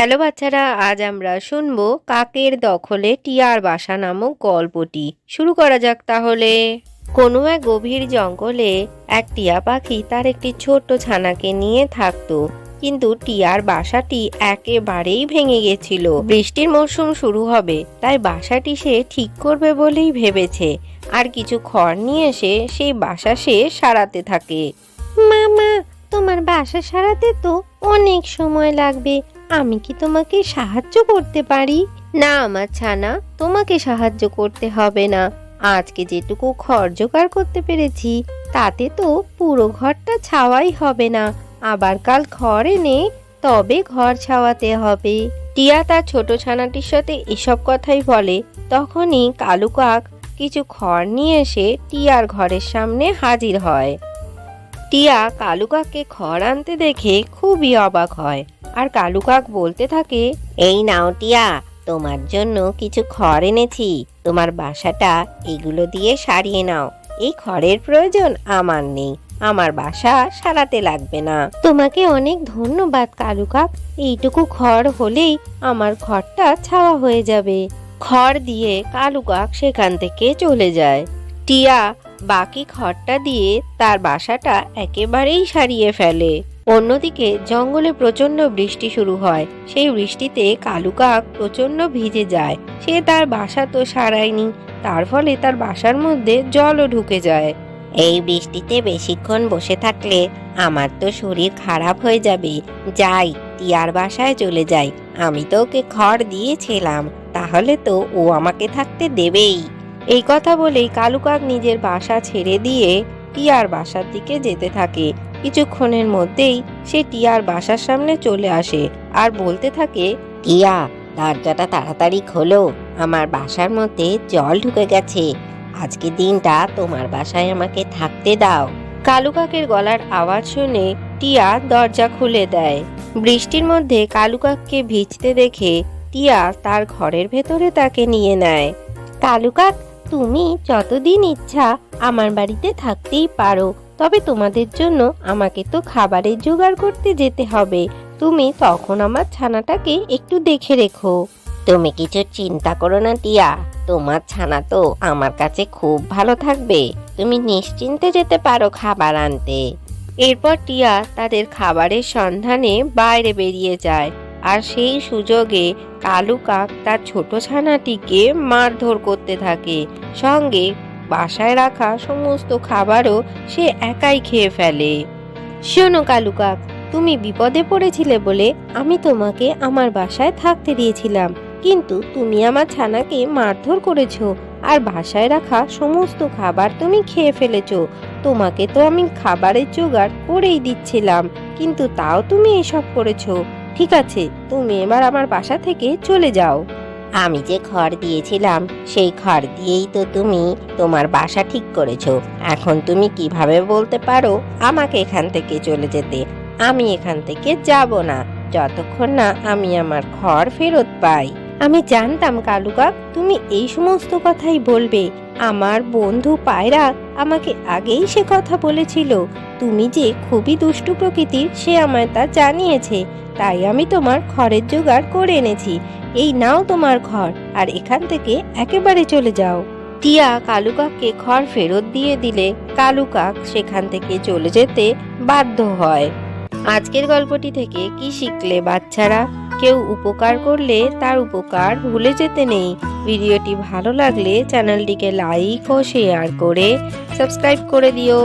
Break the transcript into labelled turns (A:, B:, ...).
A: Hello বাচ্চারা, আজ আমরা শুনবো কাকের দখলে টিয়ার বাসা নামক গল্পটি। শুরু করা যাক তাহলে। কোনো এক গভীর জঙ্গলে এক টিয়া পাখি তার একটি ছোট্ট ছানাকে নিয়ে থাকতো, কিন্তু টিয়ার বাসাটি একেবারেই ভেঙে গেছিল। বৃষ্টির মরশুম শুরু হবে, তাই বাসাটি সে ঠিক করবে বলেই ভেবেছে। আর কিছু খড় নিয়ে এসে সেই বাসা সে সারাতে থাকে। মামা, তোমার বাসা সারাতে তো অনেক সময় লাগবে, আমি কি তোমাকে সাহায্য করতে পারি? না আমার ছানা, তোমাকে সাহায্য করতে হবে না। আজকে যেটুকু খড় জোগাড় করতে পেরেছি তাতে তো পুরো ঘরটা ছাওয়াই হবে না। আবার কাল খড় এনে তবে ঘর ছাওয়াতে হবে। টিয়া তার ছোট ছানাটির সাথে এসব কথাই বলে। তখনই কালু কাক কিছু খড় নিয়ে এসে টিয়ার ঘরের সামনে হাজির হয়। টিয়া কালু কাককে খড় আনতে দেখে খুবই অবাক হয়, আর কালু কাক বলতে থাকে, এই নাও টিয়া, তোমার জন্য কিছু খড় এনেছি। তোমার বাসাটা এগুলো দিয়ে সারিয়ে নাও। এই খড়ের প্রয়োজন আমার নেই, আমার বাসা সারাতে লাগবে না। তোমাকে অনেক ধন্যবাদ কালু কাক, এইটুকু খড় হলেই আমার ঘরটা ছাওয়া হয়ে যাবে। খড় দিয়ে কালু কাক সেখান থেকে চলে যায়। টিয়া বাকি খড়টা দিয়ে তার বাসাটা একেবারেই সারিয়ে ফেলে। অন্যদিকে জঙ্গলে প্রচন্ড বৃষ্টি শুরু হয়। সেই বৃষ্টিতে কালু কাক প্রচন্ড ভিজে যায়। সে তার বাসা তো সারায়নি, তার ফলে তার বাসার মধ্যে জলও ঢুকে যায়। এই বৃষ্টিতে বেশিক্ষণ বসে থাকলে আমার তো শরীর খারাপ হয়ে যাবে। যাই, টিয়ার বাসায় চলে যাই। আমি তো ওকে খড় দিয়েছিলাম, তাহলে তো ও আমাকে থাকতে দেবেই। এই কথা বলেই কালু কাক নিজের বাসা ছেড়ে দিয়ে টিয়ার বাসার দিকে যেতে থাকে। কিছুক্ষণের মধ্যেই সে টিয়ার বাসার সামনে চলে আসে আর বলতে থাকে, টিয়া, দরজাটা তাড়াতাড়ি খোলো, আমার বাসার মধ্যে জল ঢুকে গেছে। আজকে দিনটা তোমার বাসায় আমাকে থাকতে দাও। কালু কাকের গলার আওয়াজ শুনে টিয়া দরজা খুলে দেয়। বৃষ্টির মধ্যে কালু কাককে ভিজতে দেখে টিয়া তার ঘরের ভেতরে তাকে নিয়ে নেয়। কালু কাক, তুমি যতদিন ইচ্ছা আমার বাড়িতে থাকতেই পারো, তবে তোমাদের জন্য আমাকে তো খাবারের জোগাড় করতে যেতে হবে। তুমি তখন আমার ছানাটাকে একটু দেখে রেখো। তুমি কিছু চিন্তা করো না টিয়া, তোমার ছানা তো আমার কাছে খুব ভালো থাকবে। তুমি নিশ্চিন্তে যেতে পারো খাবার আনতে। এরপর টিয়া তাদের খাবারের সন্ধানে বাইরে বেরিয়ে যায়, আর সেই সুযোগে কালু কাক তার ছোট ছানাটিকে মারধর করতে থাকে। সঙ্গে বাসায় রাখা সমস্ত খাবারও সে একাই খেয়ে ফেলে। শোনো কালু কাক, তুমি বিপদে পড়েছিলে বলে আমি তোমাকে আমার বাসায় থাকতে দিয়েছিলাম, কিন্তু তুমি আমার ছানাকে মারধর করেছো আর বাসায় রাখা সমস্ত খাবার তুমি খেয়ে ফেলেছো। তোমাকে তো আমি খাবারের জোগাড় করেই দিচ্ছিলাম, কিন্তু তাও তুমি এসব করেছো। ঠিক আছে, তুমি এবার আমার বাসা থেকে চলে যাও। আমি যে খড় দিয়েছিলাম সেই খড় দিয়েই তো তুমি তোমার বাসা ঠিক করেছো। এখন তুমি কিভাবে বলতে পারো আমাকে এখান থেকে চলে যেতে? আমি এখান থেকে যাব না যতক্ষণ না আমি আমার খড় ফেরত পাই। আমি জানতাম কালু কাক তুমি এই সমস্ত কথাই বলবে। আমার বন্ধু পায়রা আমাকে আগেই সে কথা বলেছিল। তুমি যে খুবই দুষ্টু প্রকৃতির সে আমায় তা জানিয়েছে, তাই আমি তোমার খড়ের জোগাড় করে এনেছি। এই নাও তোমার খড়, আর এখান থেকে একেবারে চলে যাও। টিয়া কালু কাককে খড় ফেরত দিয়ে দিলে কালু কাক সেখান থেকে চলে যেতে বাধ্য হয়। আজকের গল্পটি থেকে কি শিখলে বাচ্চারা? কেউ উপকার করলে তার উপকার ভুলে যেতে নেই। ভিডিওটি ভালো লাগলে চ্যানেলটিকে লাইক ও শেয়ার করে সাবস্ক্রাইব করে দিও।